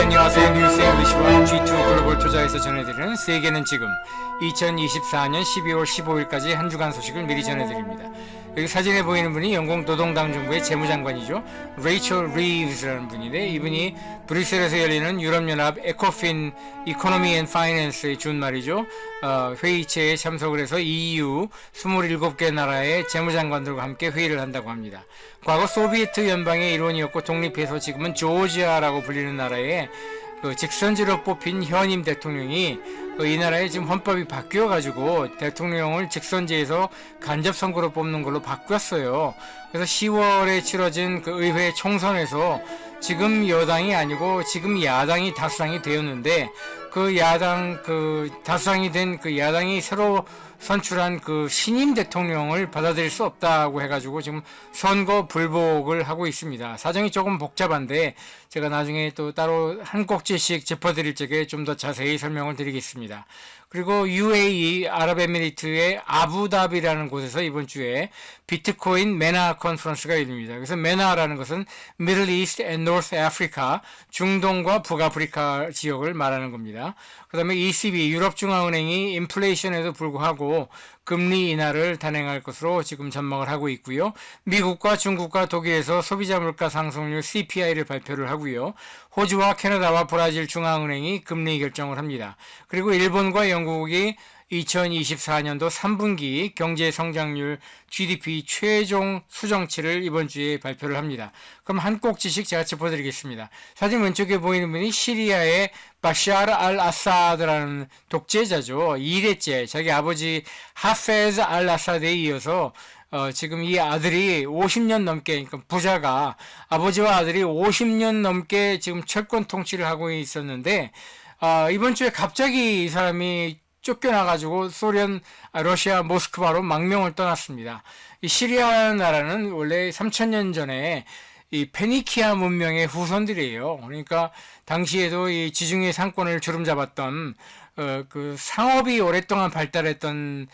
안녕하세요. 뉴스 잉글리시와 G2 글로벌 투자에서 전해드리는 세계는 지금 2024년 12월 15일까지 한 주간 소식을 미리 전해드립니다. 여기 사진에 보이는 분이 영국 노동당 정부의 재무장관이죠. 레이첼 리브스라는 분인데, 이분이 브뤼셀에서 열리는 유럽연합 에코핀 이코노미 앤 파이낸스의 준말이죠. 회의체에 참석을 해서 EU 27개 나라의 재무장관들과 함께 회의를 한다고 합니다. 과거 소비에트 연방의 일원이었고 독립해서 지금은 조지아라고 불리는 나라의 직선제로 뽑힌 현임 대통령이 이 나라의 지금 헌법이 바뀌어가지고 대통령을 직선제에서 간접 선거로 뽑는 걸로 바뀌었어요. 그래서 10월에 치러진 그 의회 총선에서 지금 여당이 아니고 지금 야당이 다수당이 되었는데, 그 야당 다수당이 된 그 야당이 새로 선출한 그 신임 대통령을 받아들일 수 없다고 해가지고 지금 선거 불복을 하고 있습니다. 사정이 조금 복잡한데 제가 나중에 또 따로 한 꼭지씩 짚어드릴 적에 좀 더 자세히 설명을 드리겠습니다. 그리고 UAE 아랍에미리트의 아부다비라는 곳에서 이번 주에 비트코인 메나 컨퍼런스가 열립니다. 그래서 메나라는 것은 Middle East and North Africa, 중동과 북아프리카 지역을 말하는 겁니다. 그 다음에 ECB, 유럽중앙은행이 인플레이션에도 불구하고 금리 인하를 단행할 것으로 지금 전망을 하고 있고요. 미국과 중국과 독일에서 소비자 물가 상승률 CPI를 발표를 하고요. 호주와 캐나다와 브라질 중앙은행이 금리 결정을 합니다. 그리고 일본과 영국이 2024년도 3분기 경제 성장률 GDP 최종 수정치를 이번 주에 발표를 합니다. 그럼 한 꼭지씩 제가 짚어드리겠습니다. 사진 왼쪽에 보이는 분이 시리아의 바샤르 알 아사드라는 독재자죠. 2대째 자기 아버지 하페즈 알 아사드에 이어서 지금 이 아들이 50년 넘게, 그러니까 부자가 아버지와 아들이 50년 넘게 지금 채권 통치를 하고 있었는데, 이번 주에 갑자기 이 사람이 쫓겨나가지고 러시아 모스크바로 망명을 떠났습니다. 이 시리아 나라는 원래 3000년 전에 이 페니키아 문명의 후손들이에요. 그러니까 당시에도 이 지중해 상권을 주름잡았던 그 상업이 오랫동안 발달했던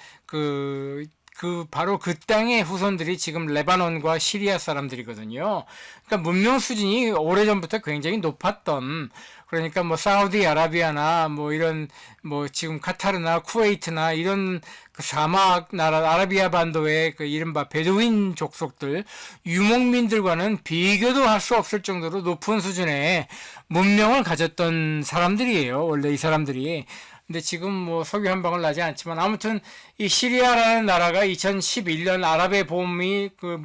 바로 그 땅의 후손들이 지금 레바논과 시리아 사람들이거든요. 그러니까 문명 수준이 오래전부터 굉장히 높았던, 그러니까 뭐 사우디아라비아나 뭐 이런 뭐 지금 카타르나 쿠웨이트나 이런 그 사막 나라 아라비아 반도의 그 이른바 베두인 족속들, 유목민들과는 비교도 할 수 없을 정도로 높은 수준의 문명을 가졌던 사람들이에요. 원래 이 사람들이. 근데 지금 뭐 석유 한 방울 나지 않지만, 아무튼 이 시리아라는 나라가 2011년 아랍의 봄이 그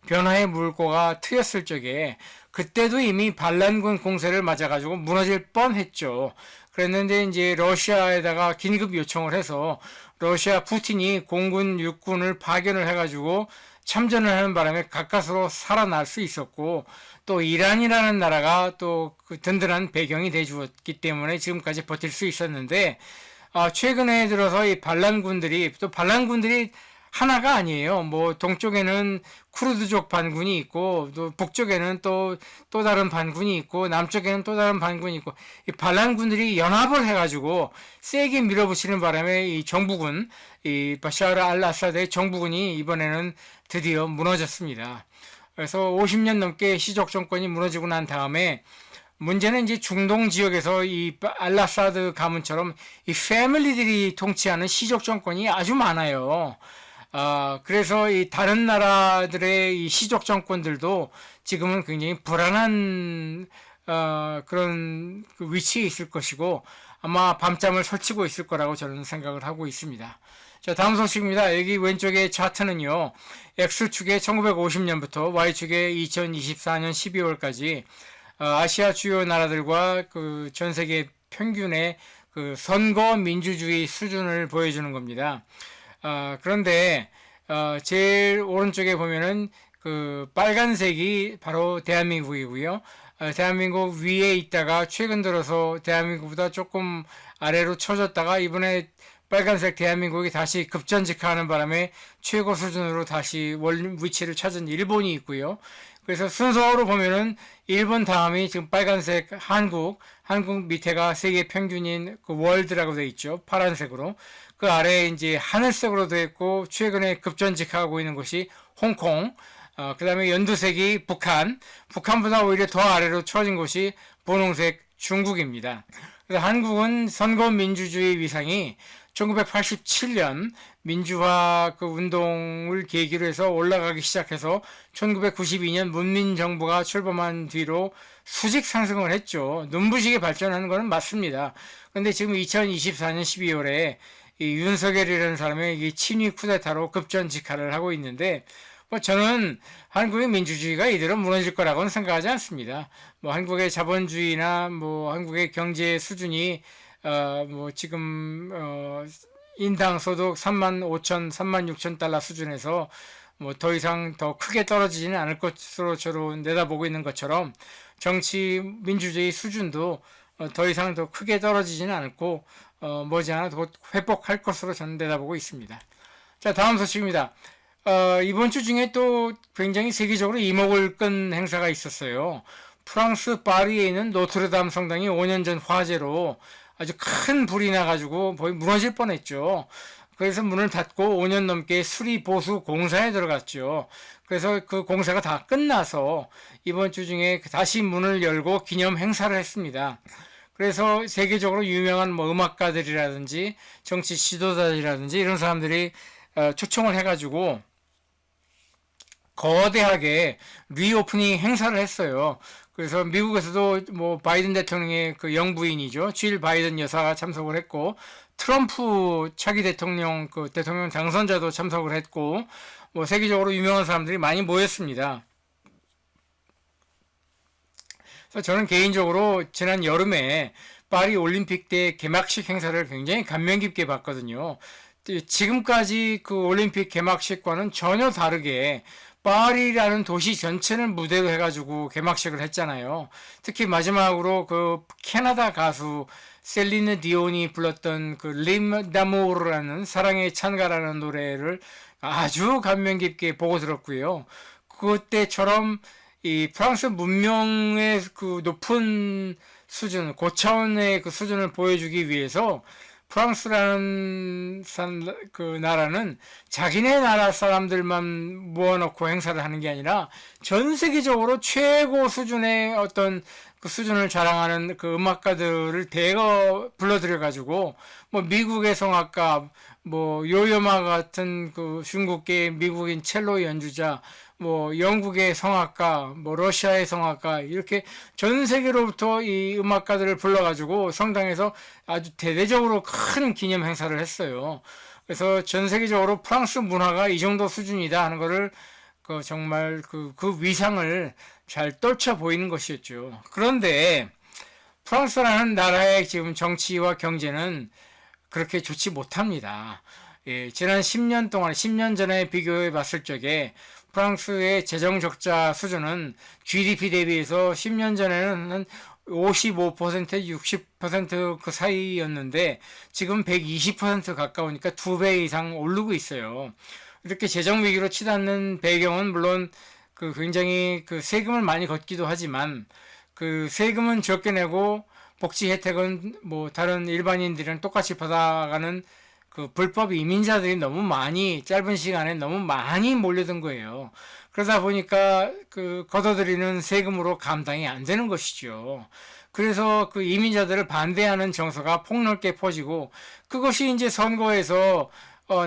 변화의 물꼬가 트였을 적에, 그때도 이미 반란군 공세를 맞아가지고 무너질 뻔했죠. 그랬는데 이제 러시아에다가 긴급 요청을 해서 러시아 푸틴이 공군 육군을 파견을 해가지고 참전을 하는 바람에 가까스로 살아날 수 있었고, 또 이란이라는 나라가 또 그 든든한 배경이 돼주었기 때문에 지금까지 버틸 수 있었는데, 최근에 들어서 이 반란군들이 하나가 아니에요. 뭐 동쪽에는 쿠르드족 반군이 있고, 또 북쪽에는 또 다른 반군이 있고, 남쪽에는 또 다른 반군이 있고, 이 반란군들이 연합을 해가지고 세게 밀어붙이는 바람에 이 정부군, 이 바샤르 알 아사드의 정부군이 이번에는 드디어 무너졌습니다. 그래서 50년 넘게 시족 정권이 무너지고 난 다음에, 문제는 이제 중동 지역에서 이 알 아사드 가문처럼 이 패밀리들이 통치하는 시족 정권이 아주 많아요. 그래서 이 다른 나라들의 이 시족 정권들도 지금은 굉장히 불안한 그런 그 위치에 있을 것이고, 아마 밤잠을 설치고 있을 거라고 저는 생각을 하고 있습니다. 자, 다음 소식입니다. 여기 왼쪽의 차트는요, X축에 1950년부터 Y축에 2024년 12월까지 아시아 주요 나라들과 그 전 세계 평균의 그 선거 민주주의 수준을 보여주는 겁니다. 그런데 제일 오른쪽에 보면은 그 빨간색이 바로 대한민국이고요. 대한민국 위에 있다가 최근 들어서 대한민국보다 조금 아래로 쳐졌다가 이번에 빨간색 대한민국이 다시 급전직하는 바람에 최고 수준으로 다시 위치를 찾은 일본이 있고요. 그래서 순서로 보면은 일본 다음이 지금 빨간색 한국 밑에가 세계 평균인 그 월드라고 되어 있죠. 파란색으로. 그 아래에 이제 하늘색으로 되어 있고, 최근에 급전직하고 있는 것이 홍콩, 그 다음에 연두색이 북한보다 오히려 더 아래로 처진 곳이 분홍색 중국입니다. 그래서 한국은 선거 민주주의 위상이 1987년 민주화 그 운동을 계기로 해서 올라가기 시작해서 1992년 문민정부가 출범한 뒤로 수직 상승을 했죠. 눈부시게 발전하는 것은 맞습니다. 그런데 지금 2024년 12월에 이 윤석열이라는 사람의 이 친위 쿠데타로 급전직하를 하고 있는데, 뭐 저는 한국의 민주주의가 이대로 무너질 거라고는 생각하지 않습니다. 뭐 한국의 자본주의나 뭐 한국의 경제 수준이 뭐 지금 인당 소득 3만 5천, 3만 6천 달러 수준에서 뭐 더 이상 더 크게 떨어지지는 않을 것으로 저로 내다보고 있는 것처럼 정치 민주주의 수준도 더 이상 더 크게 떨어지지는 않고 머지않아 곧 회복할 것으로 저는 내다보고 있습니다. 자, 다음 소식입니다. 이번 주 중에 또 굉장히 세계적으로 이목을 끈 행사가 있었어요. 프랑스 파리에 있는 노트르담 성당이 5년 전 화재로 아주 큰 불이 나가지고 거의 무너질 뻔했죠. 그래서 문을 닫고 5년 넘게 수리 보수 공사에 들어갔죠. 그래서 그 공사가 다 끝나서 이번 주 중에 다시 문을 열고 기념 행사를 했습니다. 그래서 세계적으로 유명한 뭐 음악가들이라든지 정치 지도자들이라든지 이런 사람들이 초청을 해가지고 거대하게 리오프닝 행사를 했어요. 그래서 미국에서도 뭐 바이든 대통령의 그 영부인이죠. 질 바이든 여사가 참석을 했고, 트럼프 차기 대통령 그 대통령 당선자도 참석을 했고, 뭐 세계적으로 유명한 사람들이 많이 모였습니다. 그래서 저는 개인적으로 지난 여름에 파리 올림픽 때 개막식 행사를 굉장히 감명 깊게 봤거든요. 지금까지 그 올림픽 개막식과는 전혀 다르게 파리라는 도시 전체를 무대로 해가지고 개막식을 했잖아요. 특히 마지막으로 그 캐나다 가수 셀리느 디온이 불렀던 그 림 다모르라는 사랑의 찬가라는 노래를 아주 감명 깊게 보고 들었고요. 그때처럼 이 프랑스 문명의 그 높은 수준, 고차원의 그 수준을 보여주기 위해서 프랑스라는 그 나라는 자기네 나라 사람들만 모아놓고 행사를 하는 게 아니라 전 세계적으로 최고 수준의 어떤 그 수준을 자랑하는 그 음악가들을 대거 불러들여가지고 뭐 미국의 성악가, 뭐 요요마 같은 그 중국계 미국인 첼로 연주자, 뭐 영국의 성악가, 뭐 러시아의 성악가 이렇게 전 세계로부터 이 음악가들을 불러가지고 성당에서 아주 대대적으로 큰 기념 행사를 했어요. 그래서 전 세계적으로 프랑스 문화가 이 정도 수준이다 하는 거를 그 정말 그 위상을 잘 떨쳐 보이는 것이었죠. 그런데 프랑스라는 나라의 지금 정치와 경제는 그렇게 좋지 못합니다. 예, 지난 10년 동안, 10년 전에 비교해 봤을 적에 프랑스의 재정 적자 수준은 GDP 대비해서 10년 전에는 한 55%, 60%그 사이였는데 지금 120% 가까우니까 2배 이상 오르고 있어요. 이렇게 재정 위기로 치닫는 배경은 물론 그 굉장히 그 세금을 많이 걷기도 하지만 그 세금은 적게 내고 복지 혜택은 뭐 다른 일반인들이랑 똑같이 받아가는 그 불법 이민자들이 너무 많이 짧은 시간에 너무 많이 몰려든 거예요. 그러다 보니까 그 걷어들이는 세금으로 감당이 안 되는 것이죠. 그래서 그 이민자들을 반대하는 정서가 폭넓게 퍼지고 그것이 이제 선거에서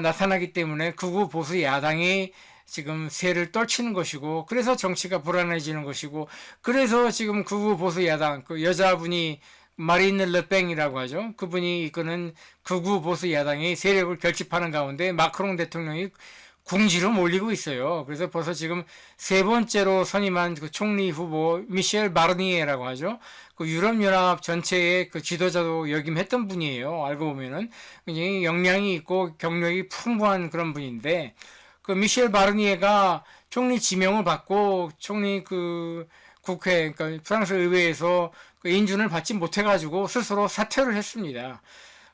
나타나기 때문에 극우 보수 야당이 지금 세를 떨치는 것이고 그래서 정치가 불안해지는 것이고 그래서 지금 극우 보수 야당 그 여자분이 마린 르팽이라고 하죠. 그분이 이끄는 극우 보수 야당이 세력을 결집하는 가운데 마크롱 대통령이 궁지로 몰리고 있어요. 그래서 벌써 지금 세 번째로 선임한 그 총리 후보 미셸 바르니에라고 하죠. 그 유럽연합 전체의 그 지도자도 역임했던 분이에요. 알고 보면은 굉장히 역량이 있고 경력이 풍부한 그런 분인데 그 미셸 바르니에가 총리 지명을 받고 총리 그 국회 그러니까 프랑스 의회에서 그 인준을 받지 못해가지고 스스로 사퇴를 했습니다.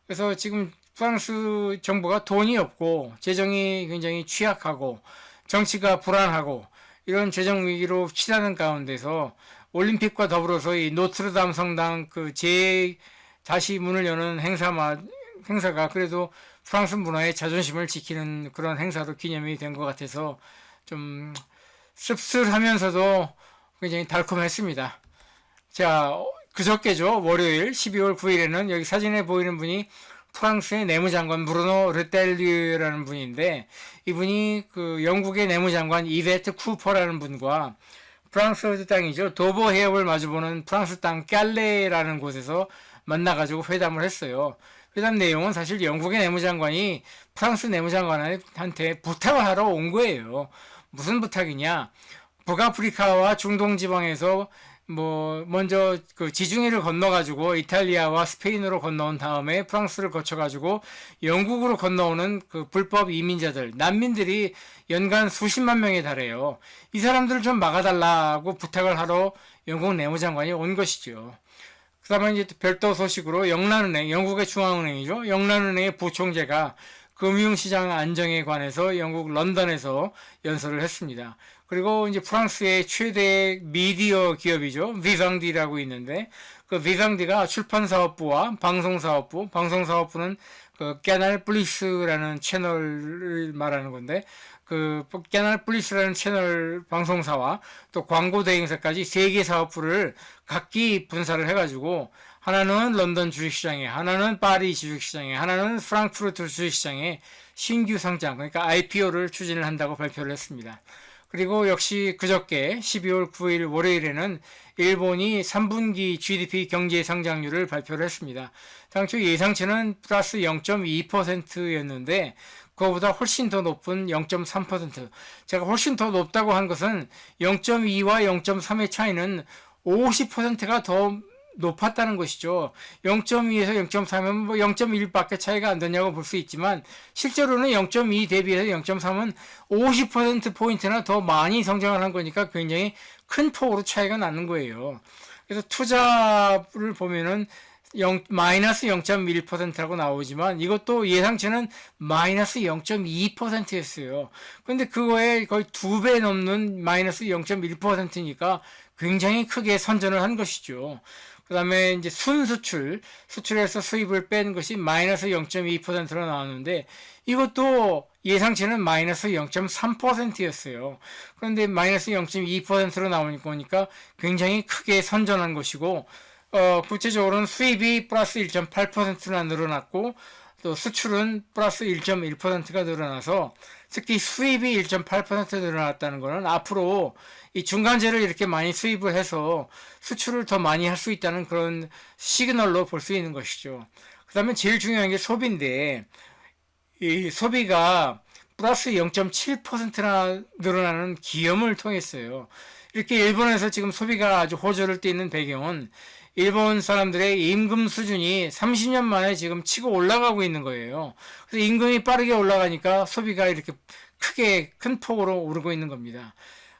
그래서 지금 프랑스 정부가 돈이 없고 재정이 굉장히 취약하고 정치가 불안하고 이런 재정 위기로 치닫는 가운데서 올림픽과 더불어서 이 노트르담 성당 그 다시 문을 여는 행사가 그래도 프랑스 문화의 자존심을 지키는 그런 행사로 기념이 된 것 같아서 좀 씁쓸하면서도 굉장히 달콤했습니다. 자, 그저께죠. 월요일 12월 9일에는 여기 사진에 보이는 분이 프랑스의 내무장관 브루노 르텔리라는 분인데, 이분이 그 영국의 내무장관 이베트 쿠퍼라는 분과 프랑스 땅이죠. 도보 해협을 마주보는 프랑스 땅 깔레라는 곳에서 만나가지고 회담을 했어요. 회담 내용은 사실 영국의 내무장관이 프랑스 내무장관한테 부탁을 하러 온 거예요. 무슨 부탁이냐? 북아프리카와 중동 지방에서 먼저 그 지중해를 건너가지고 이탈리아와 스페인으로 건너온 다음에 프랑스를 거쳐가지고 영국으로 건너오는 그 불법 이민자들, 난민들이 연간 수십만 명에 달해요. 이 사람들을 좀 막아달라고 부탁을 하러 영국 내무장관이 온 것이죠. 그 다음에 이제 별도 소식으로 영란은행, 영국의 중앙은행이죠. 영란은행의 부총재가 금융시장 안정에 관해서 영국 런던에서 연설을 했습니다. 그리고 이제 프랑스의 최대 미디어 기업이죠. 비상디라고 있는데, 그 비상디가 출판사업부와 방송사업부, 방송사업부는 그 깨날 플리스라는 채널을 말하는 건데, 그 깨날 플리스라는 채널 방송사와 또 광고 대행사까지 세 개 사업부를 각기 분사를 해가지고, 하나는 런던 주식시장에, 하나는 파리 주식시장에, 하나는 프랑크푸르트 주식시장에 신규 상장, 그러니까 IPO를 추진을 한다고 발표를 했습니다. 그리고 역시 그저께 12월 9일 월요일에는 일본이 3분기 GDP 경제 성장률을 발표를 했습니다. 당초 예상치는 플러스 0.2%였는데 그거보다 훨씬 더 높은 0.3%. 제가 훨씬 더 높다고 한 것은 0.2와 0.3의 차이는 50%가 더 높았다는 것이죠. 0.2에서 0.3은 뭐 0.1밖에 차이가 안 되냐고 볼 수 있지만 실제로는 0.2 대비해서 0.3은 50%포인트나 더 많이 성장을 한 거니까 굉장히 큰 폭으로 차이가 나는 거예요. 그래서 투자를 보면은 마이너스 0.1%라고 나오지만 이것도 예상치는 마이너스 0.2%였어요. 근데 그거에 거의 2배 넘는 마이너스 0.1%니까 굉장히 크게 선전을 한 것이죠. 그 다음에 이제 수출에서 수입을 뺀 것이 마이너스 0.2%로 나왔는데 이것도 예상치는 마이너스 0.3%였어요. 그런데 마이너스 0.2%로 나오니까 굉장히 크게 선전한 것이고, 구체적으로는 수입이 플러스 1.8%나 늘어났고, 또 수출은 플러스 1.1%가 늘어나서 특히 수입이 1.8% 늘어났다는 것은 앞으로 이 중간재를 이렇게 많이 수입을 해서 수출을 더 많이 할 수 있다는 그런 시그널로 볼 수 있는 것이죠. 그 다음에 제일 중요한 게 소비인데, 이 소비가 플러스 0.7%나 늘어나는 기염을 통했어요. 이렇게 일본에서 지금 소비가 아주 호조를 띠는 배경은 일본 사람들의 임금 수준이 30년 만에 지금 치고 올라가고 있는 거예요. 그래서 임금이 빠르게 올라가니까 소비가 이렇게 크게 큰 폭으로 오르고 있는 겁니다.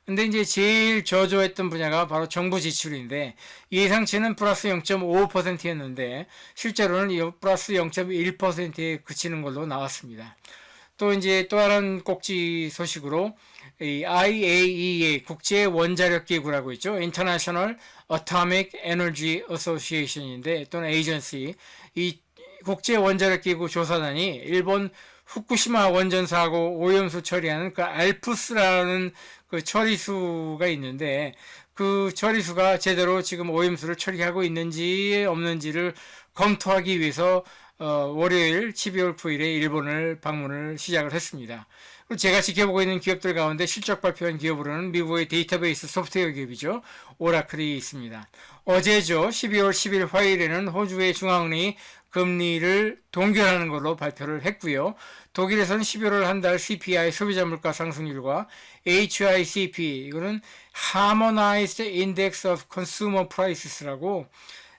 근데 이제 제일 저조했던 분야가 바로 정부 지출인데 예상치는 플러스 0.5%였는데 실제로는 플러스 0.1%에 그치는 걸로 나왔습니다. 또 이제 또 다른 꼭지 소식으로 이 IAEA 국제 원자력 기구라고 있죠. International Atomic Energy Association인데 또는 에이전시, 이 국제 원자력 기구 조사단이 일본 후쿠시마 원전 사고 오염수 처리하는 그 알프스라는 그 처리수가 있는데 그 처리수가 제대로 지금 오염수를 처리하고 있는지 없는지를 검토하기 위해서 월요일 12월 9일에 일본을 방문을 시작을 했습니다. 그리고 제가 지켜보고 있는 기업들 가운데 실적 발표한 기업으로는 미국의 데이터베이스 소프트웨어 기업이죠. 오라클이 있습니다. 어제죠. 12월 10일 화요일에는 호주의 중앙은행이 금리를 동결하는 걸로 발표를 했고요. 독일에서는 11월 한 달 CPI 소비자 물가 상승률과 HICP, 이거는 Harmonized Index of Consumer Prices라고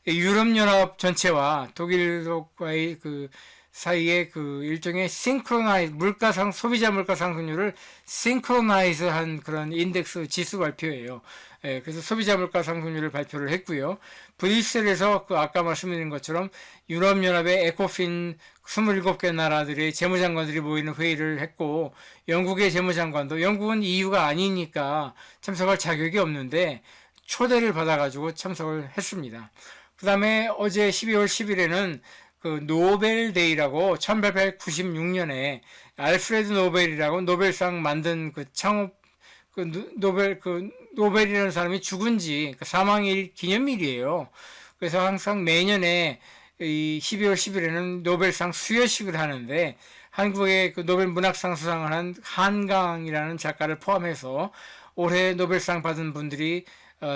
유럽연합 전체와 독일과의 그 사이에 그 일종의 소비자 물가 상승률을 싱크로나이즈한 그런 인덱스 지수 발표예요. 그래서 소비자 물가 상승률을 발표를 했고요. 브뤼셀에서 그 아까 말씀드린 것처럼 유럽연합의 에코핀 27개 나라들의 재무장관들이 모이는 회의를 했고, 영국의 재무장관도, 영국은 EU가 아니니까 참석할 자격이 없는데 초대를 받아가지고 참석을 했습니다. 그 다음에 어제 12월 10일에는 그 노벨데이라고 1896년에 알프레드 노벨이라고 노벨상 만든 그 창업 노벨이라는 사람이 죽은 지 사망일 기념일이에요. 그래서 항상 매년에 이 12월 10일에는 노벨상 수여식을 하는데 한국의 그 노벨 문학상 수상을 한 한강이라는 작가를 포함해서 올해 노벨상 받은 분들이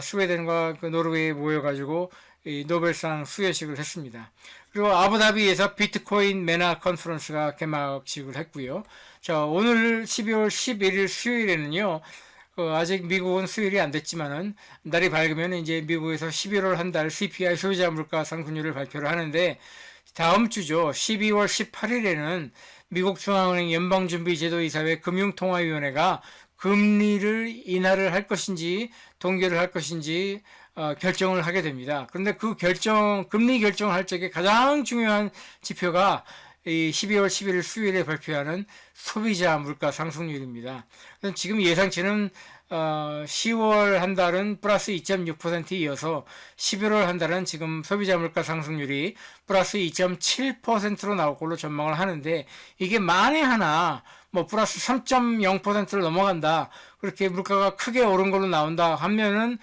스웨덴과 그 노르웨이에 모여가지고 이 노벨상 수여식을 했습니다. 그리고 아부다비에서 비트코인 메나 컨퍼런스가 개막식을 했고요. 자, 오늘 12월 11일 수요일에는요. 아직 미국은 수요일이 안 됐지만은 날이 밝으면 이제 미국에서 11월 한 달 CPI 소비자 물가 상승률을 발표를 하는데 다음 주죠. 12월 18일에는 미국 중앙은행 연방준비제도이사회 금융통화위원회가 금리를 인하를 할 것인지 동결을 할 것인지 결정을 하게 됩니다. 그런데 그 금리 결정을 할 적에 가장 중요한 지표가 이 12월 11일 수요일에 발표하는 소비자 물가 상승률입니다. 지금 예상치는 10월 한 달은 플러스 2.6% 이어서 11월 한 달은 지금 소비자 물가 상승률이 플러스 2.7%로 나올 걸로 전망을 하는데 이게 만에 하나 뭐 플러스 3.0%를 넘어간다. 그렇게 물가가 크게 오른 걸로 나온다 하면은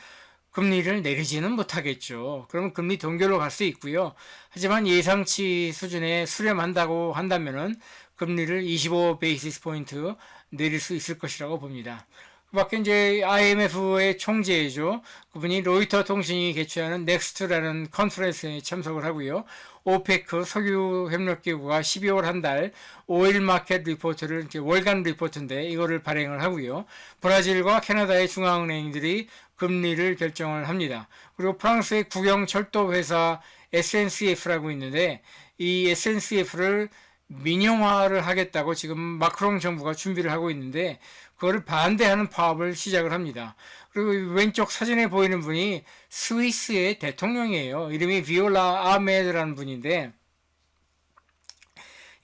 금리를 내리지는 못하겠죠. 그러면 금리 동결로 갈 수 있고요. 하지만 예상치 수준에 수렴한다고 한다면은 금리를 25 베이시스 포인트 내릴 수 있을 것이라고 봅니다. 그 밖에 이제 IMF의 총재죠. 그분이 로이터 통신이 개최하는 넥스트라는 컨퍼런스에 참석을 하고요. 오페크 석유협력기구가 12월 한 달 오일 마켓 리포트를 이제 월간 리포트인데 이거를 발행을 하고요. 브라질과 캐나다의 중앙은행들이 금리를 결정을 합니다. 그리고 프랑스의 국영 철도 회사 SNCF라고 있는데 이 SNCF를 민영화를 하겠다고 지금 마크롱 정부가 준비를 하고 있는데 그거를 반대하는 파업을 시작을 합니다. 그리고 왼쪽 사진에 보이는 분이 스위스의 대통령이에요. 이름이 비올라 아메드라는 분인데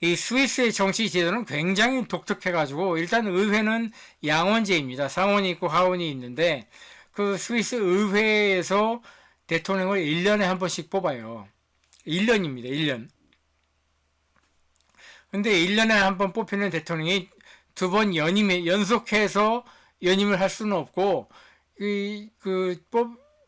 이 스위스의 정치 제도는 굉장히 독특해가지고 일단 의회는 양원제입니다. 상원이 있고 하원이 있는데 그 스위스 의회에서 대통령을 1년에 한 번씩 뽑아요. 1년입니다. 1년. 근데 1년에 한 번 뽑히는 대통령이 두 번 연속해서 연임을 할 수는 없고,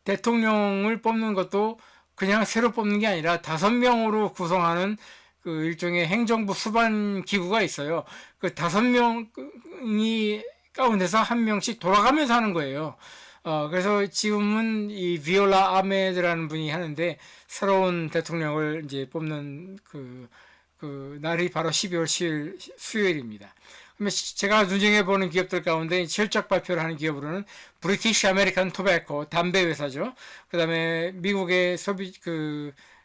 대통령을 뽑는 것도 그냥 새로 뽑는 게 아니라 5명으로 구성하는 그 일종의 행정부 수반 기구가 있어요. 그 5명이 가운데서 한 명씩 돌아가면서 하는 거예요. 그래서 지금은 이 비올라 아메드라는 분이 하는데 새로운 대통령을 이제 뽑는 그 날이 바로 12월 10일 수요일입니다. 그러면 제가 눈여겨보는 기업들 가운데 실적 발표를 하는 기업으로는 브리티시 아메리칸 토베코 담배 회사죠. 그 다음에 미국의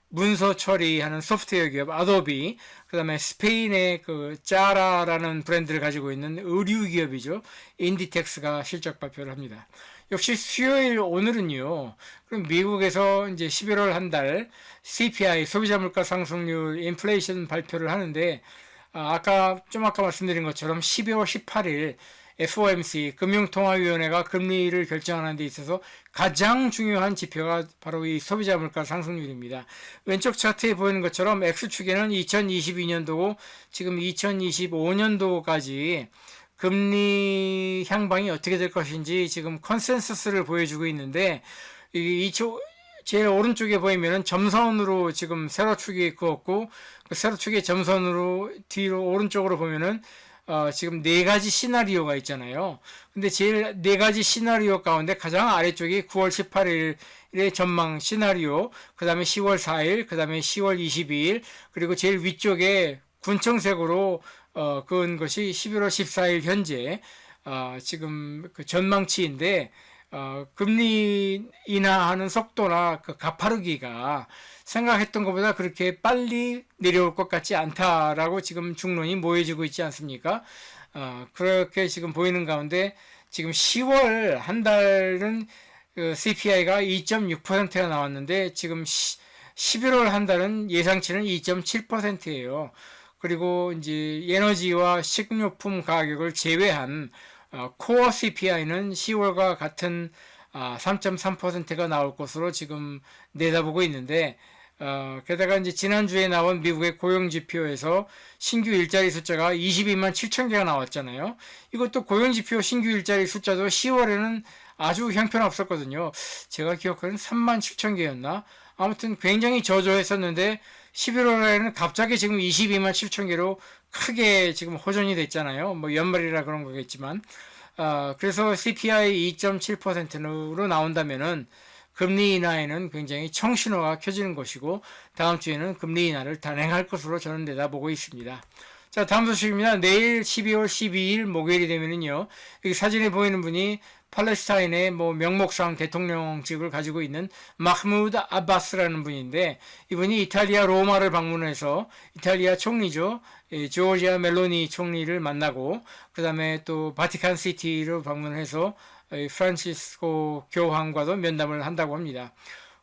문서 처리하는 소프트웨어 기업 아도비, 그 다음에 스페인의 그 짜라라는 브랜드를 가지고 있는 의류 기업이죠. 인디텍스가 실적 발표를 합니다. 역시 수요일 오늘은요. 그럼 미국에서 이제 11월 한 달 CPI 소비자 물가 상승률 인플레이션 발표를 하는데 아까 말씀드린 것처럼 12월 18일 FOMC 금융통화위원회가 금리를 결정하는 데 있어서 가장 중요한 지표가 바로 이 소비자 물가 상승률입니다. 왼쪽 차트에 보이는 것처럼 X축에는 2022년도고 지금 2025년도까지 금리 향방이 어떻게 될 것인지 지금 컨센서스를 보여주고 있는데 제일 오른쪽에 보이면은 점선으로 지금 세로축이 그었고 그 세로축의 점선으로 뒤로 오른쪽으로 보면은 지금 4가지 시나리오가 있잖아요. 근데 제일 4가지 시나리오 가운데 가장 아래쪽이 9월 18일의 전망 시나리오, 그 다음에 10월 4일, 그 다음에 10월 22일, 그리고 제일 위쪽에 군청색으로 그은 것이 11월 14일 현재 지금 그 전망치인데 금리 인하하는 속도나 그 가파르기가 생각했던 것보다 그렇게 빨리 내려올 것 같지 않다라고 지금 중론이 모여지고 있지 않습니까? 그렇게 지금 보이는 가운데 지금 10월 한 달은 그 CPI가 2.6%가 나왔는데 지금 11월 한 달은 예상치는 2.7%예요. 그리고 이제 에너지와 식료품 가격을 제외한 코어 CPI는 10월과 같은 3.3%가 나올 것으로 지금 내다보고 있는데 게다가 이제 지난주에 나온 미국의 고용지표에서 신규 일자리 숫자가 22만 7천 개가 나왔잖아요. 이것도 고용지표 신규 일자리 숫자도 10월에는 아주 형편없었거든요. 제가 기억하는 3만 7천 개였나? 아무튼 굉장히 저조했었는데 11월에는 갑자기 지금 22만 7천 개로 크게 지금 호전이 됐잖아요. 뭐 연말이라 그런 거겠지만. 그래서 CPI 2.7%로 나온다면은 금리 인하에는 굉장히 청신호가 켜지는 것이고 다음 주에는 금리 인하를 단행할 것으로 저는 내다보고 있습니다. 자, 다음 소식입니다. 내일 12월 12일 목요일이 되면은요, 여기 사진에 보이는 분이 팔레스타인의 뭐 명목상 대통령직을 가지고 있는 마흐무드 아바스라는 분인데, 이분이 이탈리아 로마를 방문해서 이탈리아 총리죠, 조르지아 멜로니 총리를 만나고, 그 다음에 또 바티칸 시티를 방문해서 프란치스코 교황과도 면담을 한다고 합니다.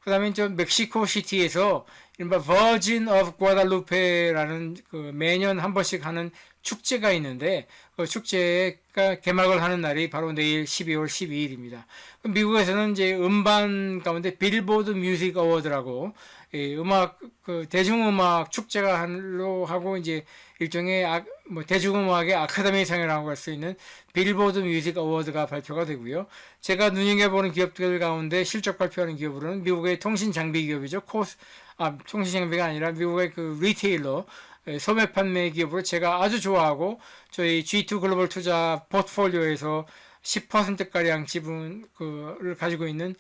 그 다음에 저 멕시코 시티에서 이른바 버진 오브 과달루페라는 그 매년 한 번씩 하는 축제가 있는데 그 축제가 개막을 하는 날이 바로 내일 12월 12일입니다. 미국에서는 이제 음반 가운데 빌보드 뮤직 어워드라고 음악 그 대중음악 축제가 하고 이제 일종의 뭐 대중음악의 아카데미상이라고 할 수 있는 빌보드 뮤직 어워드가 발표가 되고요. 제가 눈여겨보는 기업들 가운데 실적 발표하는 기업으로는 미국의 통신 장비 기업이죠. 통신 장비가 아니라 미국의 그 리테일러 소매 판매 기업으로 제가 아주 좋아하고 저희 G2 글로벌 투자 포트폴리오에서 10%가량 지분을 가지고 있는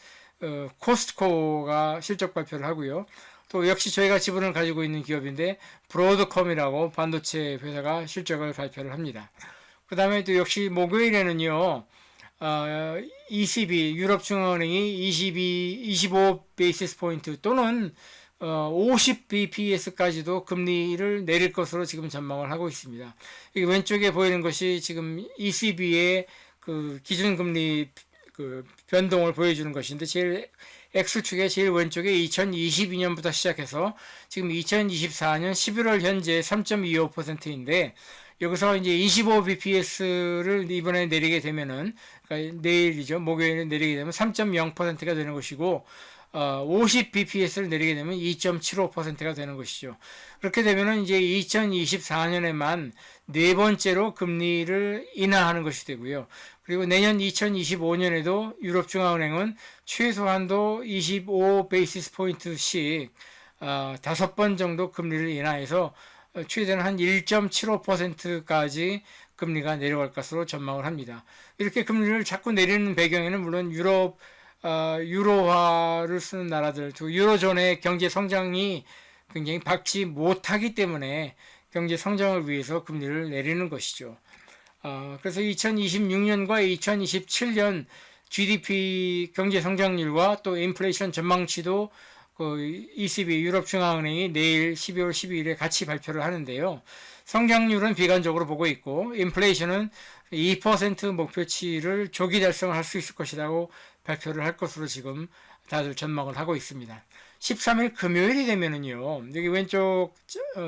코스트코가 실적 발표를 하고요. 또 역시 저희가 지분을 가지고 있는 기업인데 브로드컴이라고 반도체 회사가 실적을 발표를 합니다. 그 다음에 또 역시 목요일에는요, ECB 유럽중앙은행이 25 베이시스 포인트 또는 50 bps까지도 금리를 내릴 것으로 지금 전망을 하고 있습니다. 이 왼쪽에 보이는 것이 지금 ECB의 그 기준금리 그 변동을 보여주는 것인데 제일 X축의 제일 왼쪽에 2022년부터 시작해서 지금 2024년 11월 현재 3.25%인데 여기서 이제 25bps를 이번에 내리게 되면은 그러니까 내일이죠. 목요일에 내리게 되면 3.0%가 되는 것이고 50bps를 내리게 되면 2.75%가 되는 것이죠. 그렇게 되면은 이제 2024년에만 네 번째로 금리를 인하하는 것이 되고요. 그리고 내년 2025년에도 유럽중앙은행은 최소한도 25 베이시스 포인트씩 5번 정도 금리를 인하해서 최대한 한 1.75%까지 금리가 내려갈 것으로 전망을 합니다. 이렇게 금리를 자꾸 내리는 배경에는 물론 유로화를 쓰는 나라들, 유로존의 경제 성장이 굉장히 밝지 못하기 때문에 경제 성장을 위해서 금리를 내리는 것이죠. 그래서 2026년과 2027년 GDP 경제 성장률과 또 인플레이션 전망치도 그 ECB 유럽중앙은행이 내일 12월 12일에 같이 발표를 하는데요. 성장률은 비관적으로 보고 있고 인플레이션은 2% 목표치를 조기 달성을 할 수 있을 것이라고 발표를 할 것으로 지금 다들 전망을 하고 있습니다. 13일 금요일이 되면은요, 여기 왼쪽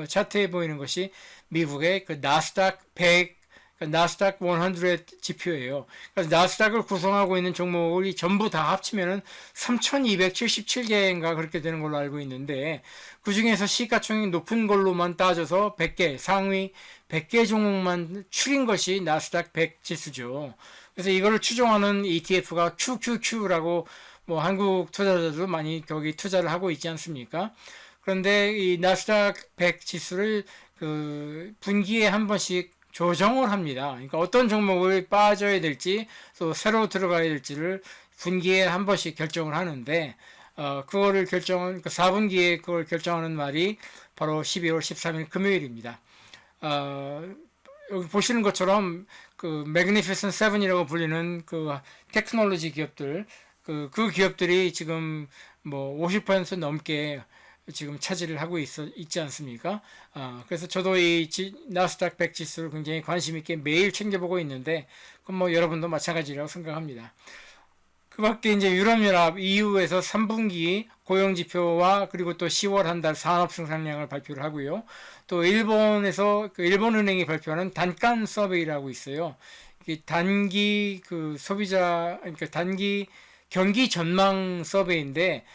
차트에 보이는 것이 미국의 그 나스닥 100, 나스닥 100 지표예요. 그래서 나스닥을 구성하고 있는 종목이 전부 다 합치면은 3,277개인가 그렇게 되는 걸로 알고 있는데 그 중에서 시가총액이 높은 걸로만 따져서 100개, 상위 100개 종목만 추린 것이 나스닥 100 지수죠. 그래서 이거를 추종하는 ETF가 QQQ라고 뭐 한국 투자자들도 많이 거기 투자를 하고 있지 않습니까? 그런데 이 나스닥 100 지수를 그 분기에 한 번씩 조정을 합니다. 그러니까 어떤 종목을 빠져야 될지 또 새로 들어가야 될지를 분기에 한 번씩 결정을 하는데 그거를 그 4분기에 그걸 결정하는 날이 바로 12월 13일 금요일입니다. 여기 보시는 것처럼 그 매그니피센트 세븐이라고 불리는 그 테크놀로지 기업들 그 기업들이 지금 뭐 50% 넘게 지금 차지를 하고 있지 않습니까? 그래서 저도 이 나스닥 100 지수를 굉장히 관심 있게 매일 챙겨보고 있는데, 그럼 뭐 여러분도 마찬가지라고 생각합니다. 그 밖에 이제 유럽연합 EU에서 3분기 고용지표와 그리고 또 10월 한 달 산업 생산량을 발표를 하고요. 또 일본에서 그 일본은행이 발표하는 단간 서베이라고 있어요. 이게 단기 그 소비자, 그러니까 단기 경기 전망 서베이인데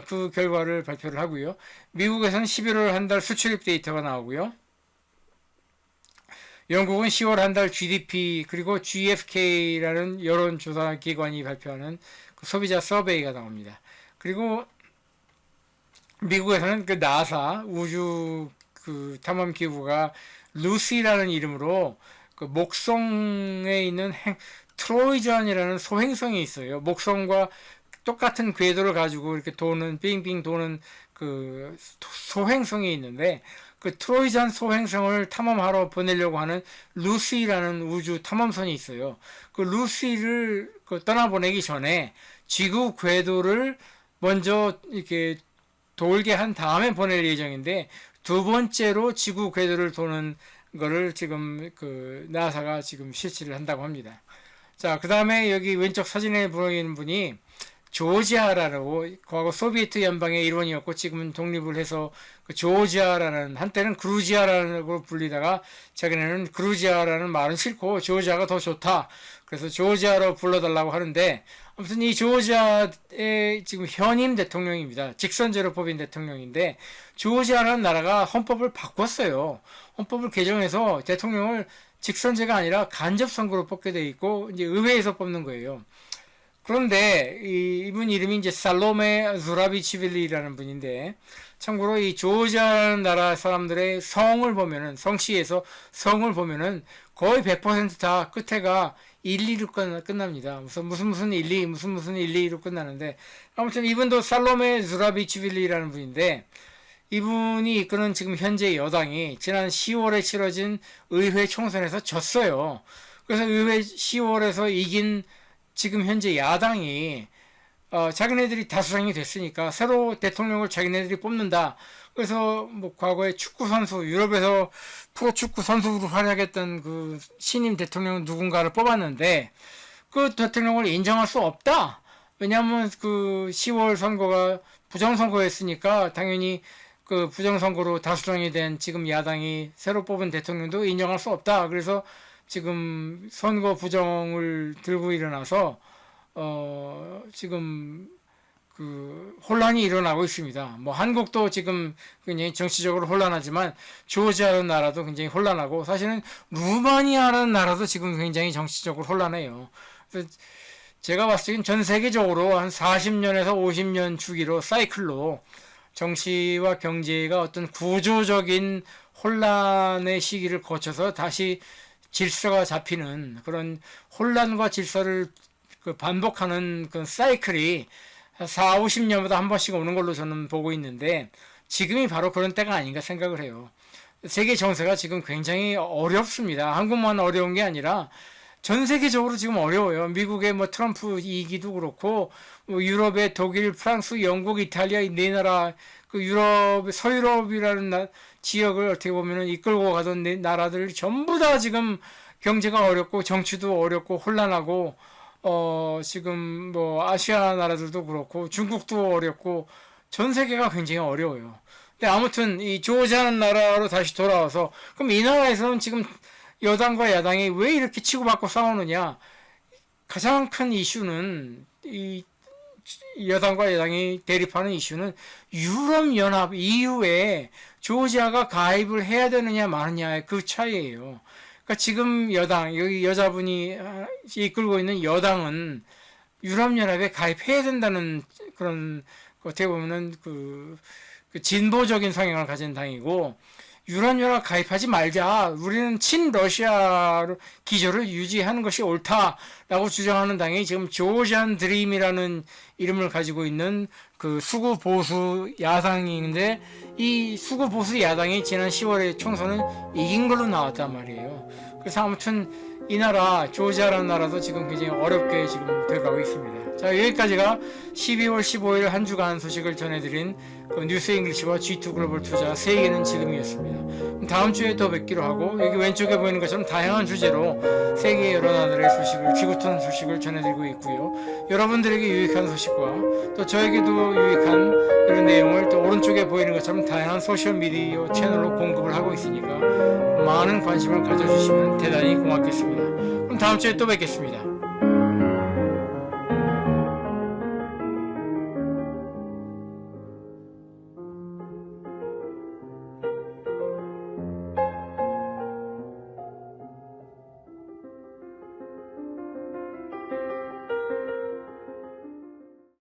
그 결과를 발표를 하고요. 미국에서는 11월 한 달 수출입 데이터가 나오고요. 영국은 10월 한 달 GDP 그리고 GfK라는 여론조사 기관이 발표하는 그 소비자 서베이가 나옵니다. 그리고 미국에서는 그 나사 우주 그 탐험 기구가 루시라는 이름으로 그 목성에 있는 트로이전이라는 소행성이 있어요. 목성과 똑같은 궤도를 가지고 이렇게 도는 빙빙 도는 그 소행성이 있는데 그 트로이전 소행성을 탐험하러 보내려고 하는 루시라는 우주 탐험선이 있어요. 그 루시를 그 떠나보내기 전에 지구 궤도를 먼저 이렇게 돌게 한 다음에 보낼 예정인데 두 번째로 지구 궤도를 도는 거를 지금 그 나사가 지금 실시를 한다고 합니다. 자, 그 다음에 여기 왼쪽 사진에 보이는 분이 조지아라고 과거 소비에트 연방의 일원이었고 지금은 독립을 해서 그 조지아라는 한때는 그루지아라고 불리다가 자기네는 그루지아라는 말은 싫고 조지아가 더 좋다. 그래서 조지아로 불러달라고 하는데 아무튼 이 조지아의 지금 현임 대통령입니다. 직선제로 뽑힌 대통령인데 조지아라는 나라가 헌법을 바꿨어요. 헌법을 개정해서 대통령을 직선제가 아니라 간접 선거로 뽑게 돼 있고 이제 의회에서 뽑는 거예요. 그런데 이분 이름이 이제 살로메 zu라비치빌리라는 분인데 참고로 이 조지아라는 나라 사람들의 성을 보면은 성씨에서 성을 보면은 거의 100%다 끝에가 1, 2로 끝납니다. 무슨 1, 2 무슨 1, 2로 끝나는데 아무튼 이분도 살로메 zu라비치빌리라는 분인데 이분이 이끄는 지금 현재 여당이 지난 10월에 치러진 의회 총선에서 졌어요. 그래서 의회 10월에서 이긴 지금 현재 야당이 자기네들이 다수당이 됐으니까 새로 대통령을 자기네들이 뽑는다. 그래서 뭐 과거에 축구 선수 유럽에서 프로축구 선수로 활약했던 그 신임 대통령 누군가를 뽑았는데 그 대통령을 인정할 수 없다. 왜냐하면 그 10월 선거가 부정선거였으니까 당연히 그 부정선거로 다수당이 된 지금 야당이 새로 뽑은 대통령도 인정할 수 없다. 그래서 지금 선거 부정을 들고 일어나서 지금 그 혼란이 일어나고 있습니다. 뭐 한국도 지금 굉장히 정치적으로 혼란하지만 조지아라는 나라도 굉장히 혼란하고 사실은 루마니아라는 나라도 지금 굉장히 정치적으로 혼란해요. 그래서 제가 봤을 때는 전 세계적으로 한 40년에서 50년 주기로 사이클로 정치와 경제가 어떤 구조적인 혼란의 시기를 거쳐서 다시 질서가 잡히는 그런 혼란과 질서를 반복하는 그런 사이클이 4, 50년마다 한 번씩 오는 걸로 저는 보고 있는데 지금이 바로 그런 때가 아닌가 생각을 해요. 세계 정세가 지금 굉장히 어렵습니다. 한국만 어려운 게 아니라 전 세계적으로 지금 어려워요. 미국의 뭐 트럼프 이기도 그렇고 뭐 유럽의 독일, 프랑스, 영국, 이탈리아 이 네 나라 그 유럽, 서유럽이라는 지역을 어떻게 보면은 이끌고 가던 나라들 전부 다 지금 경제가 어렵고 정치도 어렵고 혼란하고 지금 뭐 아시아 나라들도 그렇고 중국도 어렵고 전 세계가 굉장히 어려워요. 근데 아무튼 이 조지아라는 나라로 다시 돌아와서 그럼 이 나라에서는 지금 여당과 야당이 왜 이렇게 치고받고 싸우느냐? 가장 큰 이슈는 이 여당과 여당이 대립하는 이슈는 유럽연합 EU에 조지아가 가입을 해야 되느냐 마느냐의 그 차이예요. 그러니까 지금 여당 여기 여자분이 이끌고 있는 여당은 유럽연합에 가입해야 된다는 그런 어떻게 보면은 그 진보적인 성향을 가진 당이고 유럽연합 가입하지 말자. 우리는 친러시아 기조를 유지하는 것이 옳다라고 주장하는 당이 지금 조지안 드림이라는 이름을 가지고 있는 그 수구 보수 야당인데 이 수구 보수 야당이 지난 10월에 총선을 이긴 걸로 나왔단 말이에요. 그래서 아무튼 이 나라 조지아라는 나라도 지금 굉장히 어렵게 지금 돼가고 있습니다. 자, 여기까지가 12월 15일 한 주간 소식을 전해드린 그 뉴스 잉글리시와 G2 글로벌 투자 세계는 지금이었습니다. 다음 주에 더 뵙기로 하고 여기 왼쪽에 보이는 것처럼 다양한 주제로 세계 여러 나라의 소식을 지구촌 소식을 전해드리고 있고요. 여러분들에게 유익한 소식과 또 저에게도 유익한 이런 내용을 또 오른쪽에 보이는 것처럼 다양한 소셜미디어 채널로 공급을 하고 있으니까 많은 관심을 가져주시면 대단히 고맙겠습니다. 그럼 다음 주에 또 뵙겠습니다.